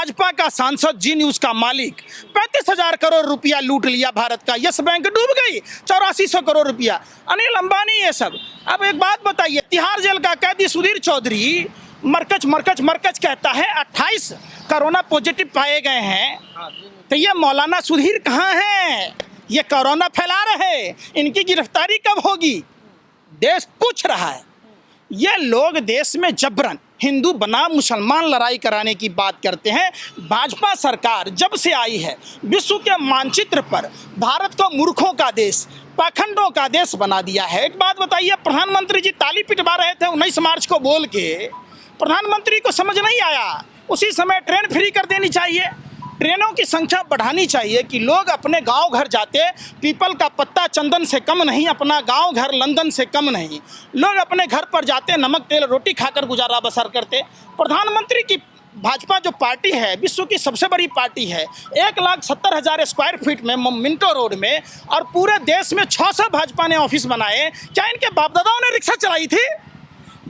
भाजपा का सांसद, जी न्यूज का मालिक, 35,000 करोड़ रुपया लूट लिया भारत का। यस बैंक डूब गई, 8400 करोड़ रुपया। अनिल अंबानी, ये सब। अब एक बात बताइए, तिहाड़ जेल का कैदी सुधीर चौधरी मरकज मरकज मरकज कहता है, 28 कोरोना पॉजिटिव पाए गए हैं। तो ये मौलाना सुधीर कहाँ हैं? ये कोरोना फैला रहे, इनकी गिरफ्तारी कब होगी? देश पूछ रहा है। ये लोग देश में जबरन हिंदू बनाम मुसलमान लड़ाई कराने की बात करते हैं। भाजपा सरकार जब से आई है, विश्व के मानचित्र पर भारत को मूर्खों का देश, पाखंडों का देश बना दिया है। एक बात बताइए, प्रधानमंत्री जी ताली पिटवा रहे थे 19 मार्च को बोल के, प्रधानमंत्री को समझ नहीं आया उसी समय ट्रेन फ्री कर देनी चाहिए, ट्रेनों की संख्या बढ़ानी चाहिए कि लोग अपने गांव घर जाते। पीपल का पत्ता चंदन से कम नहीं, अपना गांव घर लंदन से कम नहीं। लोग अपने घर पर जाते, नमक तेल रोटी खाकर गुजारा बसर करते। प्रधानमंत्री की भाजपा जो पार्टी है, विश्व की सबसे बड़ी पार्टी है, 1,70,000 स्क्वायर फीट में मिंटो रोड में, और पूरे देश में 600 भाजपा ने ऑफिस बनाए। क्या इनके बाप दादाओं ने रिक्शा चलाई थी?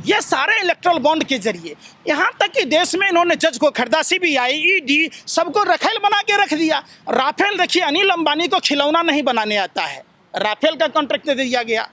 ये सारे इलेक्ट्रल बॉन्ड के जरिए, यहाँ तक कि देश में इन्होंने जज को खरीदा, CBI, ED सबको रखेल बना के रख दिया। राफेल देखिए, अनिल अंबानी को खिलौना नहीं बनाने आता है, राफेल का कॉन्ट्रैक्ट दे दिया गया।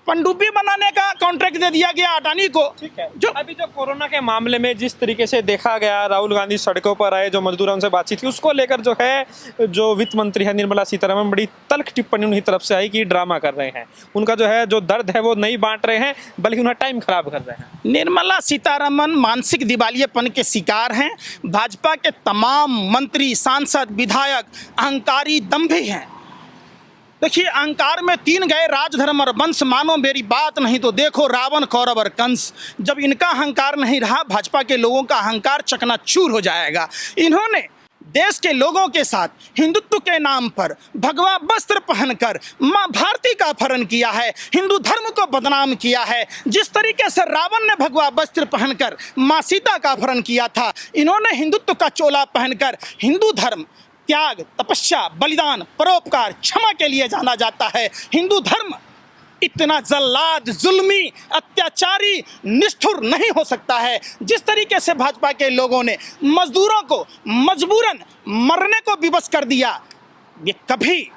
पनडुब्बी बनाने का कॉन्ट्रैक्ट दे दिया गया अडानी को। ठीक है, जो अभी जो कोरोना के मामले में जिस तरीके से देखा गया, राहुल गांधी सड़कों पर आए, जो मजदूरों से बातचीत की, उसको लेकर जो है जो वित्त मंत्री है निर्मला सीतारमण, बड़ी तल्ख टिप्पणी उनकी तरफ से आई कि ड्रामा कर रहे हैं। उनका जो है जो दर्द है वो नहीं बांट रहे हैं, बल्कि उन्हें टाइम खराब कर रहे हैं। निर्मला सीतारमण मानसिक दिवालियेपन के शिकार हैं। भाजपा के तमाम मंत्री, सांसद, विधायक अहंकारी, दंभी हैं। देखिए, अहंकार में 3 गए, राजधर्म और वंश, मानो मेरी बात नहीं तो देखो रावण, कौरव और कंस। जब इनका अहंकार नहीं रहा, भाजपा के लोगों का अहंकार चकनाचूर हो जाएगा। इन्होंने देश के लोगों के साथ हिंदुत्व के नाम पर भगवा वस्त्र पहनकर मां भारती का अपहरण किया है, हिंदू धर्म को बदनाम किया है। जिस तरीके से रावण ने भगवा वस्त्र पहनकर मां सीता का अपहरण किया था, इन्होंने हिंदुत्व का चोला पहनकर हिंदू धर्म, त्याग, तपस्या, बलिदान, परोपकार, क्षमा के लिए जाना जाता है। हिंदू धर्म इतना जल्लाद, जुल्मी, अत्याचारी, निष्ठुर नहीं हो सकता है। जिस तरीके से भाजपा के लोगों ने मजदूरों को मजबूरन मरने को विवश कर दिया, ये कभी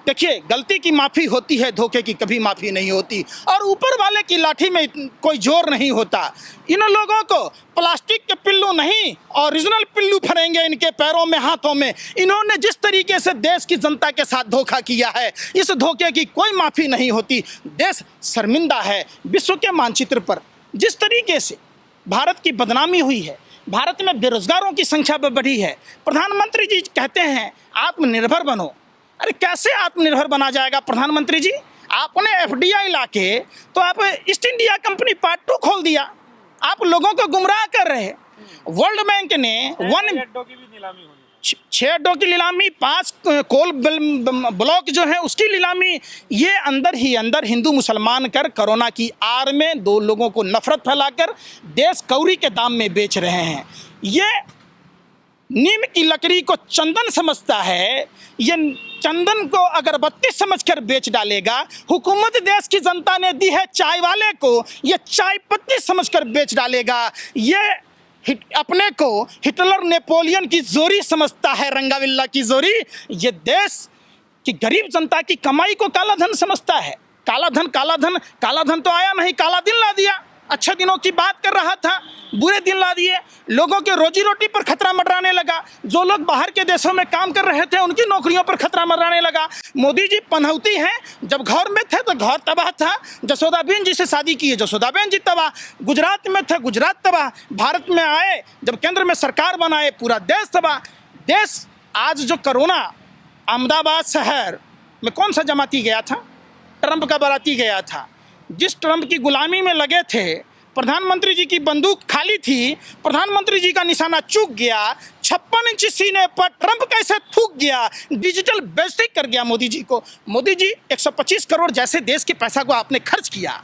देखिए, गलती की माफ़ी होती है, धोखे की कभी माफ़ी नहीं होती। और ऊपर वाले की लाठी में कोई जोर नहीं होता। इन लोगों को प्लास्टिक के पिल्लू नहीं, ओरिजिनल पिल्लू फरेंगे इनके पैरों में, हाथों में। इन्होंने जिस तरीके से देश की जनता के साथ धोखा किया है, इस धोखे की कोई माफ़ी नहीं होती। देश शर्मिंदा है विश्व के मानचित्र पर। जिस तरीके से भारत की बदनामी हुई है, भारत में बेरोजगारों की संख्या बढ़ी है। प्रधानमंत्री जी कहते हैं आत्मनिर्भर बनो। अरे कैसे आत्मनिर्भर बना जाएगा प्रधानमंत्री जी? आपने FDI लाके तो आप ईस्ट इंडिया कंपनी पार्ट 2 खोल दिया। आप लोगों को गुमराह कर रहे हैं। वर्ल्ड बैंक ने 6 अड्डों की नीलामी, 5 कोल ब्लॉक जो है उसकी नीलामी, ये अंदर ही अंदर हिंदू मुसलमान कर कोरोना की आड़ में 2 लोगों को नफरत फैलाकर देश कौड़ी के दाम में बेच रहे हैं। ये नीम की लकड़ी को चंदन समझता है, ये चंदन को अगरबत्ती समझकर बेच डालेगा। हुकूमत देश की जनता ने दी है चाय वाले को, ये चाय पत्ती समझकर बेच डालेगा। ये अपने को हिटलर, नेपोलियन की जोरी समझता है, रंगाविल्ला की जोरी। ये देश की गरीब जनता की कमाई को काला धन समझता है। काला धन, काला धन, काला धन तो आया नहीं, काला दिन ला दिया। अच्छे दिनों की बात कर रहा था, बुरे दिन ला दिए। लोगों के रोजी रोटी पर खतरा मंडराने लगा। जो लोग बाहर के देशों में काम कर रहे थे, उनकी नौकरियों पर खतरा मंडराने लगा। मोदी जी पनौती हैं, जब घर में थे तो घर तबाह था। जसोदाबेन जी से शादी की है, जसोदाबेन जी तबाह। गुजरात में थे, गुजरात तबाह। भारत में आए, जब केंद्र में सरकार बनाए, पूरा देश तबाह। देश आज जो कोरोना, अहमदाबाद शहर में कौन सा जमाती गया था? ट्रंप का बाराती गया था। जिस ट्रंप की गुलामी में लगे थे, प्रधानमंत्री जी की बंदूक खाली थी, प्रधानमंत्री जी का निशाना चूक गया। 56 इंच सीने पर ट्रंप कैसे थूक गया, डिजिटल बेइज्जती कर गया मोदी जी को। मोदी जी 125 करोड़ जैसे देश के पैसा को आपने खर्च किया।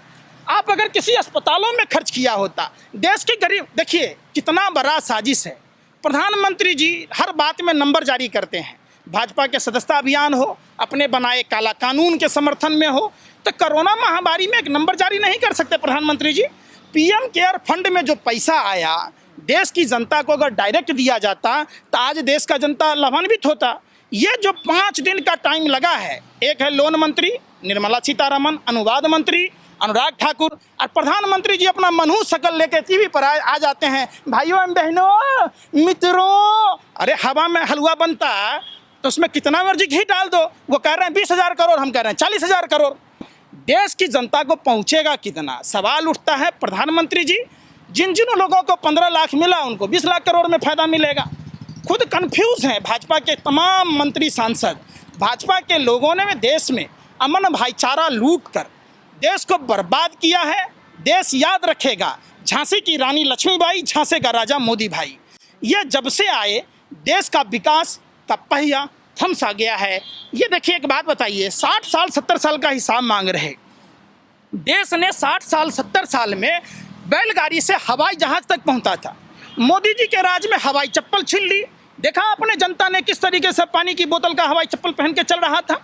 आप अगर किसी अस्पतालों में खर्च किया होता, देश के गरीब, देखिए कितना बड़ा साजिश है। प्रधानमंत्री जी हर बात में नंबर जारी करते हैं। भाजपा के सदस्यता अभियान हो, अपने बनाए काला कानून के समर्थन में हो, तो कोरोना महामारी में एक नंबर जारी नहीं कर सकते प्रधानमंत्री जी? PM केयर फंड में जो पैसा आया, देश की जनता को अगर डायरेक्ट दिया जाता तो आज देश का जनता लाभान्वित होता। ये जो 5 दिन का टाइम लगा है, एक है लोन मंत्री निर्मला सीतारमण, अनुवाद मंत्री अनुराग ठाकुर और प्रधानमंत्री जी अपना मनहूस शकल लेकर टीवी पर आ जाते हैं। भाइयों एवं बहनों मित्रों, अरे हवा में हलवा बनता तो उसमें कितना मर्जी घी डाल दो। वो कह रहे हैं 20,000 करोड़, हम कह रहे हैं 40,000 करोड़। देश की जनता को पहुंचेगा कितना? सवाल उठता है प्रधानमंत्री जी, जिन जिन लोगों को 15 लाख मिला उनको 20 लाख करोड़ में फायदा मिलेगा। खुद कंफ्यूज हैं भाजपा के तमाम मंत्री सांसद। भाजपा के लोगों ने देश में अमन भाईचारा लूट कर देश को बर्बाद किया है। देश याद रखेगा झांसी की रानी लक्ष्मीबाई, झांसी का राजा मोदी भाई। ये जब से आए देश का विकास का पहिया थम सा गया है। ये देखिए एक बात बताइए, 60 साल 70 साल का हिसाब मांग रहे। देश ने 60 साल 70 साल में बैलगाड़ी से हवाई जहाज तक पहुंचा था। मोदी जी के राज में हवाई चप्पल छीन ली। देखा आपने जनता ने किस तरीके से पानी की बोतल का हवाई चप्पल पहन के चल रहा था।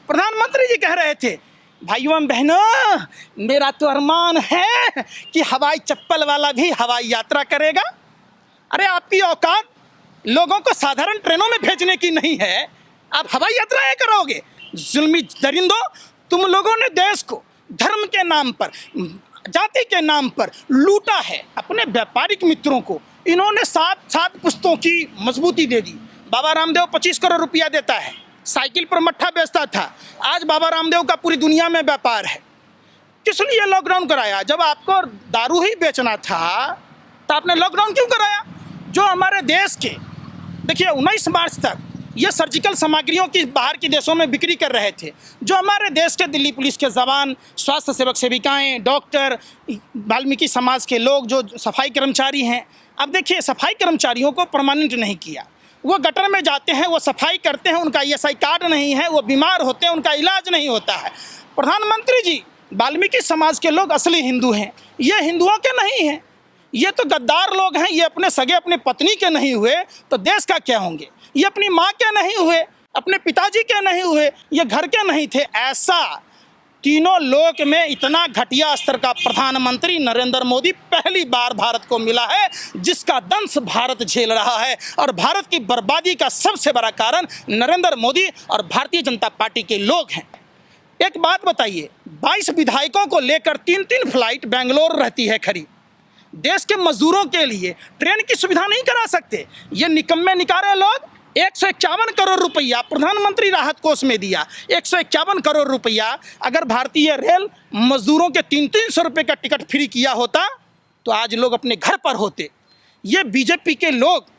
प्रधानमंत्री जी कह रहे थे भाइयों बहनों मेरा तो अरमान है कि हवाई चप्पल वाला भी हवाई यात्रा करेगा। अरे आपकी औकात लोगों को साधारण ट्रेनों में भेजने की नहीं है, आप हवाई यात्राएं करोगे। जुल्मी दरिंदों, तुम लोगों ने देश को धर्म के नाम पर, जाति के नाम पर लूटा है। अपने व्यापारिक मित्रों को इन्होंने 7 पुश्तों की मजबूती दे दी। बाबा रामदेव 25 करोड़ रुपया देता है, साइकिल पर मट्ठा बेचता था, आज बाबा रामदेव का पूरी दुनिया में व्यापार है। किस लिए लॉकडाउन कराया? जब आपको दारू ही बेचना था तो आपने लॉकडाउन क्यों कराया? जो हमारे देश के देखिए 19 मार्च तक ये सर्जिकल सामग्रियों की बाहर के देशों में बिक्री कर रहे थे। जो हमारे देश के दिल्ली पुलिस के जवान, स्वास्थ्य सेवक सेविकाएं, डॉक्टर, वाल्मीकि समाज के लोग, जो सफाई कर्मचारी हैं, अब देखिए सफाई कर्मचारियों को परमानेंट नहीं किया। वो गटर में जाते हैं, वो सफाई करते हैं, उनका ESI कार्ड नहीं है, वो बीमार होते हैं, उनका इलाज नहीं होता है। प्रधानमंत्री जी, वाल्मीकि समाज के लोग असली हिंदू हैं, ये हिंदुओं के नहीं हैं। ये तो गद्दार लोग हैं। ये अपने सगे अपने पत्नी के नहीं हुए तो देश का क्या होंगे? ये अपनी माँ के नहीं हुए, अपने पिताजी के नहीं हुए, ये घर के नहीं थे। ऐसा तीनों लोक में इतना घटिया स्तर का प्रधानमंत्री नरेंद्र मोदी पहली बार भारत को मिला है, जिसका दंश भारत झेल रहा है। और भारत की बर्बादी का सबसे बड़ा कारण नरेंद्र मोदी और भारतीय जनता पार्टी के लोग हैं। एक बात बताइए, 22 विधायकों को लेकर 3-3 फ्लाइट बेंगलोर रहती है खड़ी। देश के मजदूरों के लिए ट्रेन की सुविधा नहीं करा सकते। ये निकम्मे निकारे लोग 151 करोड़ रुपया प्रधानमंत्री राहत कोष में दिया। 151 करोड़ रुपया अगर भारतीय रेल मजदूरों के 300 रुपये का टिकट फ्री किया होता तो आज लोग अपने घर पर होते। ये बीजेपी के लोग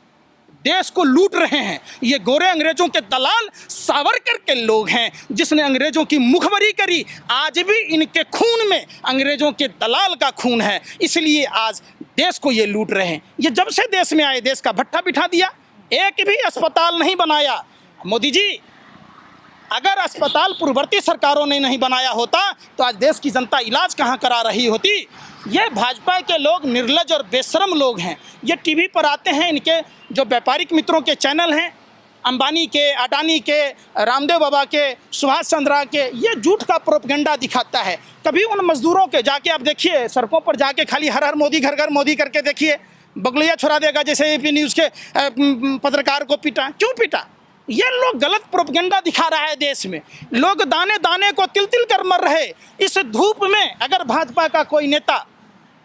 देश को लूट रहे हैं। ये गोरे अंग्रेजों के दलाल सावरकर के लोग हैं, जिसने अंग्रेजों की मुखबरी करी। आज भी इनके खून में अंग्रेजों के दलाल का खून है, इसलिए आज देश को ये लूट रहे हैं। ये जब से देश में आए देश का भट्ठा बिठा दिया, एक भी अस्पताल नहीं बनाया। मोदी जी, अगर अस्पताल पूर्ववर्ती सरकारों ने नहीं बनाया होता तो आज देश की जनता इलाज कहाँ करा रही होती। ये भाजपा के लोग निर्लज और बेशरम लोग हैं। ये टीवी पर आते हैं, इनके जो व्यापारिक मित्रों के चैनल हैं, अंबानी के, अडानी के, रामदेव बाबा के, सुभाष चंद्रा के, ये झूठ का प्रोपगेंडा दिखाता है। कभी उन मजदूरों के जाके आप देखिए, सड़कों पर जाके खाली हर हर मोदी, घर घर मोदी करके देखिए, बगलिया छोड़ा देगा। जैसे AP न्यूज़ के पत्रकार को पीटा, क्यों पीटा? ये लोग गलत प्रोपगेंडा दिखा रहा है देश में। लोग दाने दाने को तिल तिल कर मर रहे। इस धूप में अगर भाजपा का कोई नेता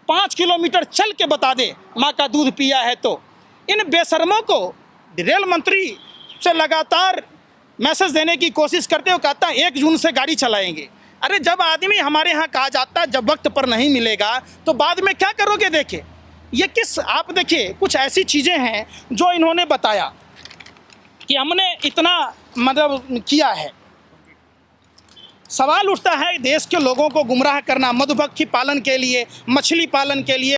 5 किलोमीटर चल के बता दे माँ का दूध पिया है, तो इन बेशर्मों को रेल मंत्री से लगातार मैसेज देने की कोशिश करते हो, कहता है 1 जून से गाड़ी चलाएंगे। अरे जब आदमी हमारे यहाँ कहा जाता है जब वक्त पर नहीं मिलेगा तो बाद में क्या करोगे? देखे ये किस, आप देखिए कुछ ऐसी चीज़ें हैं जो इन्होंने बताया कि हमने इतना मतलब किया है। सवाल उठता है देश के लोगों को गुमराह करना, मधुमक्खी पालन के लिए, मछली पालन के लिए